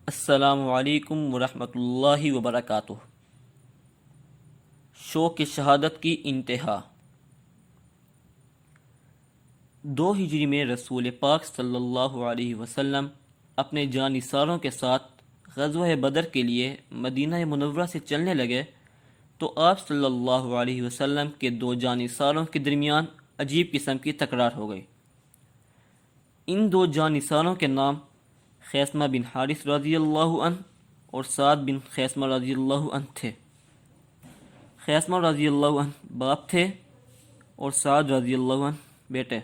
السلام علیکم ورحمۃ اللہ وبرکاتہ۔ شوق شہادت کی انتہا۔ 2 ہجری میں رسول پاک صلی اللہ علیہ وسلم اپنے جانثاروں کے ساتھ غزوہ بدر کے لیے مدینہ منورہ سے چلنے لگے تو آپ صلی اللہ علیہ وسلم کے 2 جانثاروں کے درمیان عجیب قسم کی تکرار ہو گئی۔ ان 2 جانثاروں کے نام خیثمہ بن حارث رضی اللہ عنہ اور سعد بن خیثمہ رضی اللہ عنہ تھے۔ خیثمہ رضی اللہ عنہ باپ تھے اور سعد رضی اللہ عنہ بیٹے۔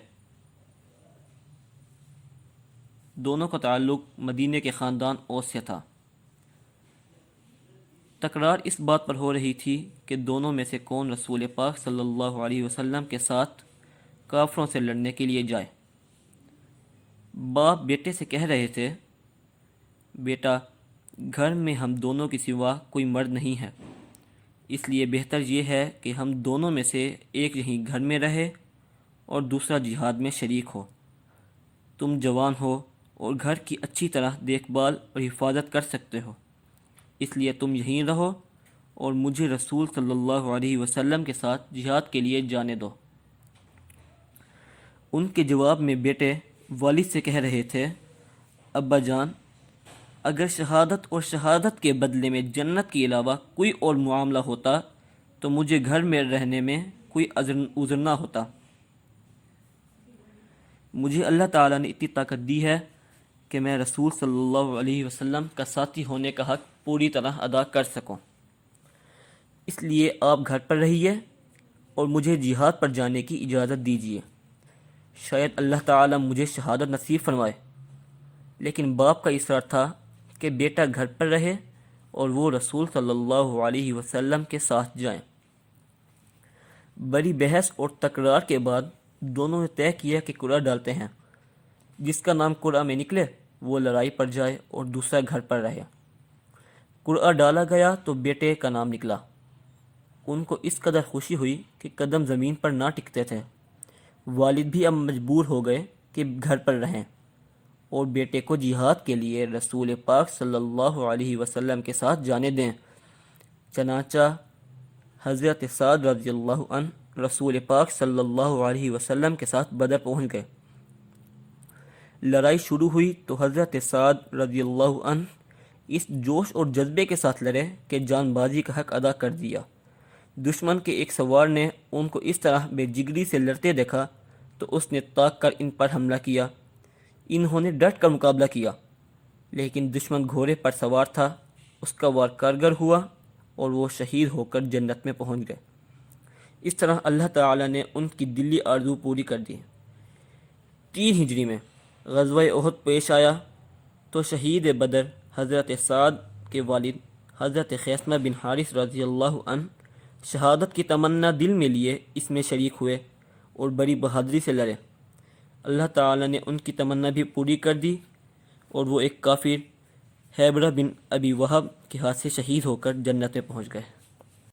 دونوں کا تعلق مدینے کے خاندان اوس سے تھا۔ تکرار اس بات پر ہو رہی تھی کہ دونوں میں سے کون رسول پاک صلی اللہ علیہ وسلم کے ساتھ کافروں سے لڑنے کے لیے جائے۔ باپ بیٹے سے کہہ رہے تھے، بیٹا گھر میں ہم دونوں کے سوا کوئی مرد نہیں ہے، اس لیے بہتر یہ ہے کہ ہم دونوں میں سے ایک یہیں گھر میں رہے اور دوسرا جہاد میں شریک ہو۔ تم جوان ہو اور گھر کی اچھی طرح دیکھ بھال اور حفاظت کر سکتے ہو، اس لیے تم یہیں رہو اور مجھے رسول صلی اللہ علیہ وسلم کے ساتھ جہاد کے لیے جانے دو۔ ان کے جواب میں بیٹے والد سے کہہ رہے تھے، ابا جان اگر شہادت اور شہادت کے بدلے میں جنت کے علاوہ کوئی اور معاملہ ہوتا تو مجھے گھر میں رہنے میں کوئی عذر نہ ہوتا۔ مجھے اللہ تعالیٰ نے اتنی طاقت دی ہے کہ میں رسول صلی اللہ علیہ وسلم کا ساتھی ہونے کا حق پوری طرح ادا کر سکوں، اس لیے آپ گھر پر رہیے اور مجھے جہاد پر جانے کی اجازت دیجیے، شاید اللہ تعالیٰ مجھے شہادت نصیب فرمائے۔ لیکن باپ کا اصرار تھا کہ بیٹا گھر پر رہے اور وہ رسول صلی اللہ علیہ وسلم کے ساتھ جائیں۔ بڑی بحث اور تکرار کے بعد دونوں نے طے کیا کہ قرعہ ڈالتے ہیں، جس کا نام قرعہ میں نکلے وہ لڑائی پر جائے اور دوسرا گھر پر رہے۔ قرعہ ڈالا گیا تو بیٹے کا نام نکلا۔ ان کو اس قدر خوشی ہوئی کہ قدم زمین پر نہ ٹکتے تھے۔ والد بھی اب مجبور ہو گئے کہ گھر پر رہیں اور بیٹے کو جہاد کے لیے رسول پاک صلی اللہ علیہ وسلم کے ساتھ جانے دیں۔ چنانچہ حضرت سعد رضی اللہ عنہ رسول پاک صلی اللہ علیہ وسلم کے ساتھ بدر پہنچ گئے۔ لڑائی شروع ہوئی تو حضرت سعد رضی اللہ عنہ اس جوش اور جذبے کے ساتھ لڑے کہ جان بازی کا حق ادا کر دیا۔ دشمن کے ایک سوار نے ان کو اس طرح بے جگری سے لڑتے دیکھا تو اس نے طاق کر ان پر حملہ کیا۔ انہوں نے ڈٹ کر مقابلہ کیا، لیکن دشمن گھوڑے پر سوار تھا، اس کا وار کارگر ہوا اور وہ شہید ہو کر جنت میں پہنچ گئے۔ اس طرح اللہ تعالی نے ان کی دلی آرزو پوری کر دی۔ 3 ہجری میں غزوہ احد پیش آیا تو شہید بدر حضرت سعد کے والد حضرت خیثمہ بن حارث رضی اللہ عنہ شہادت کی تمنا دل میں لیے اس میں شریک ہوئے اور بڑی بہادری سے لڑے۔ اللہ تعالی نے ان کی تمنا بھی پوری کر دی اور وہ ایک کافر حیبرہ بن ابی وہب کے ہاتھ سے شہید ہو کر جنت میں پہنچ گئے۔